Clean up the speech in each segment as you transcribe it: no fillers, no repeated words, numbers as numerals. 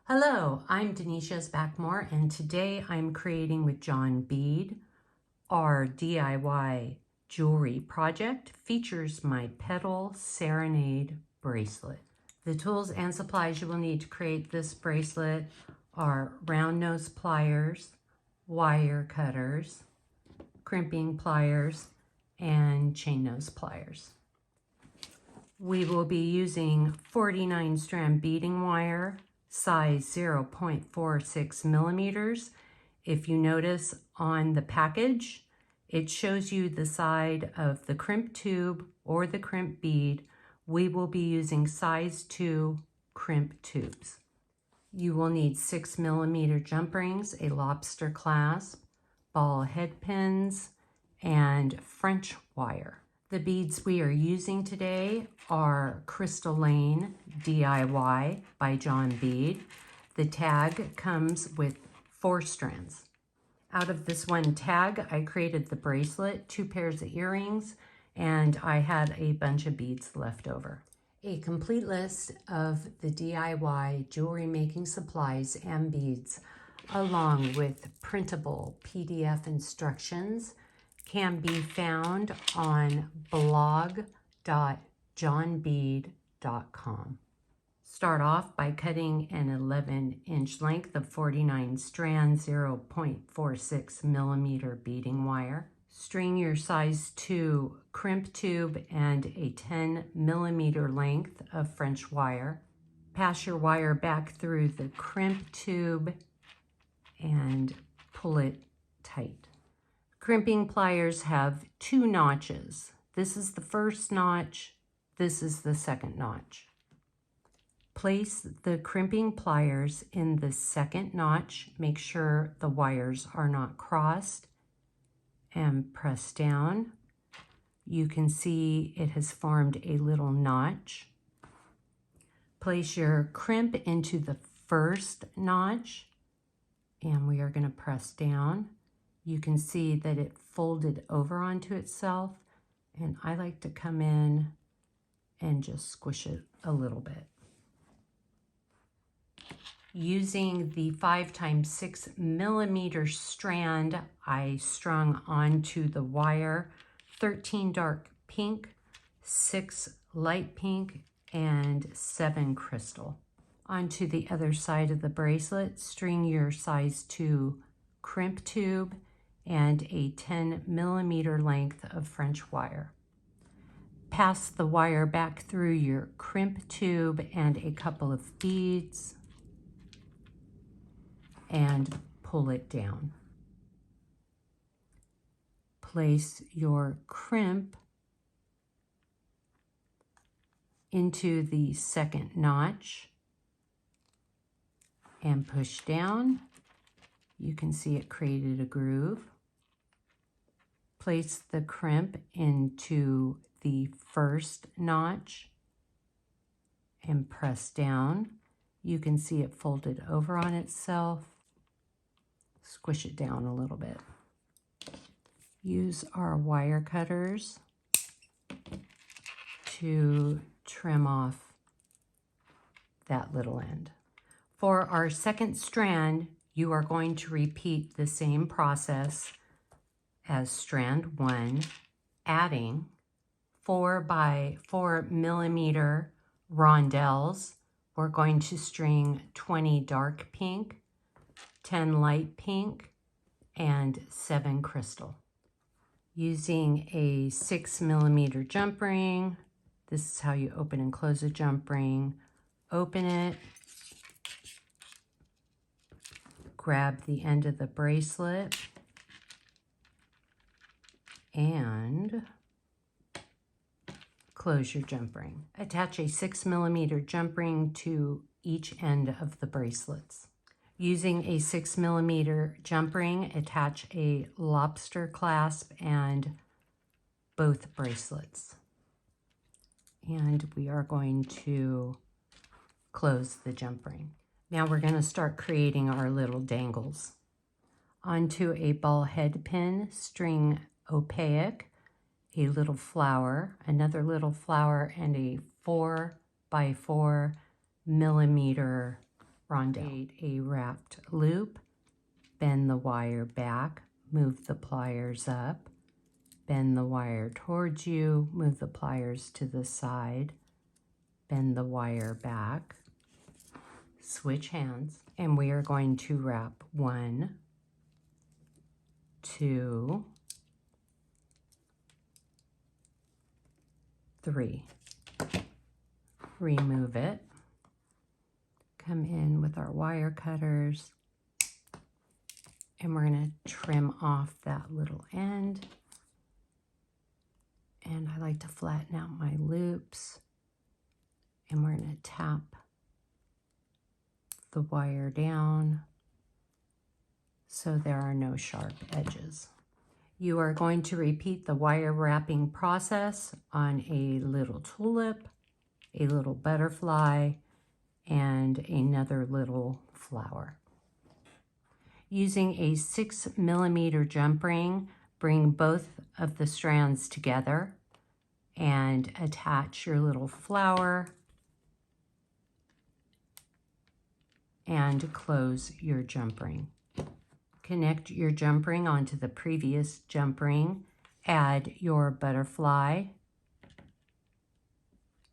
Hello, I'm Denise Yezbak Moore, and today I'm creating with John Bead. Our DIY jewelry project features my Petal Serenade bracelet. The tools and supplies you will need to create this bracelet are round nose pliers, wire cutters, crimping pliers, and chain nose pliers. We will be using 49 strand beading wire, size 0.46 millimeters. If you notice on the package, it shows you the side of the crimp tube or the crimp bead. We will be using size 2 crimp tubes. You will need 6 millimeter jump rings, a lobster clasp, ball head pins, and French wire. The beads we are using today are CrystalLane DIY by John Bead. The tag comes with 4 strands. Out of this one tag, I created the bracelet, 2 pairs of earrings, and I had a bunch of beads left over. A complete list of the DIY jewelry making supplies and beads, along with printable PDF instructions, can be found on blog.johnbead.com. Start off by cutting an 11-inch length of 49 strand 0.46 millimeter beading wire. String your size 2 crimp tube and a 10 millimeter length of French wire. Pass your wire back through the crimp tube and pull it tight. Crimping pliers have 2 notches. This is the first notch, this is the second notch. Place the crimping pliers in the second notch. Make sure the wires are not crossed and press down. You can see it has formed a little notch. Place your crimp into the first notch and we are going to press down. You can see that it folded over onto itself, and I like to come in and just squish it a little bit. Using the 5x6 millimeter strand, I strung onto the wire 13 dark pink, 6 light pink, and 7 crystal. Onto the other side of the bracelet, string your size 2 crimp tube and a 10 millimeter length of French wire. Pass the wire back through your crimp tube and a couple of beads and pull it down. Place your crimp into the second notch and push down. You can see it created a groove. Place the crimp into the first notch and press down. You can see it folded over on itself. Squish it down a little bit. Use our wire cutters to trim off that little end. For our second strand, you are going to repeat the same process as strand 1, adding 4x4 millimeter rondelles. We're going to string 20 dark pink, 10 light pink, and 7 crystal. Using a 6 millimeter jump ring, this is how you open and close a jump ring. Open it, grab the end of the bracelet, and close your jump ring. Attach a 6 millimeter jump ring to each end of the bracelets. Using a 6 millimeter jump ring, attach a lobster clasp and both bracelets. And we are going to close the jump ring. Now we're going to start creating our little dangles. Onto a ball head pin, string opaque, a little flower, another little flower, and a 4x4 millimeter rondelle. Create a wrapped loop, bend the wire back, move the pliers up, bend the wire towards you, move the pliers to the side, bend the wire back, switch hands, and we are going to wrap 1, 2, 3. Remove it. Come in with our wire cutters, and we're going to trim off that little end. And I like to flatten out my loops, and we're going to tap the wire down so there are no sharp edges. You are going to repeat the wire wrapping process on a little tulip, a little butterfly, and another little flower. Using a 6mm jump ring, bring both of the strands together and attach your little flower and close your jump ring. Connect your jump ring onto the previous jump ring, add your butterfly,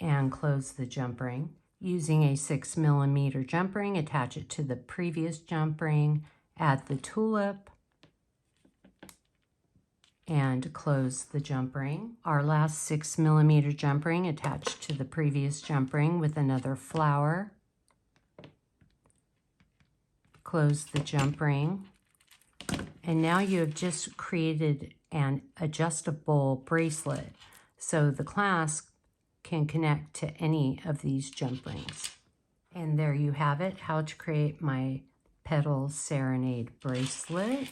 and close the jump ring. Using a 6mm jump ring, attach it to the previous jump ring, add the tulip, and close the jump ring. Our last 6mm jump ring attached to the previous jump ring with another flower. Close the jump ring. And now you have just created an adjustable bracelet, so the clasp can connect to any of these jump rings. And there you have it, how to create my petal serenade bracelet.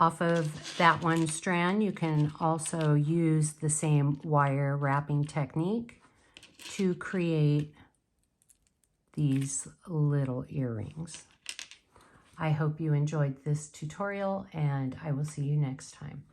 Off of that one strand, you can also use the same wire wrapping technique to create these little earrings. I hope you enjoyed this tutorial, and I will see you next time.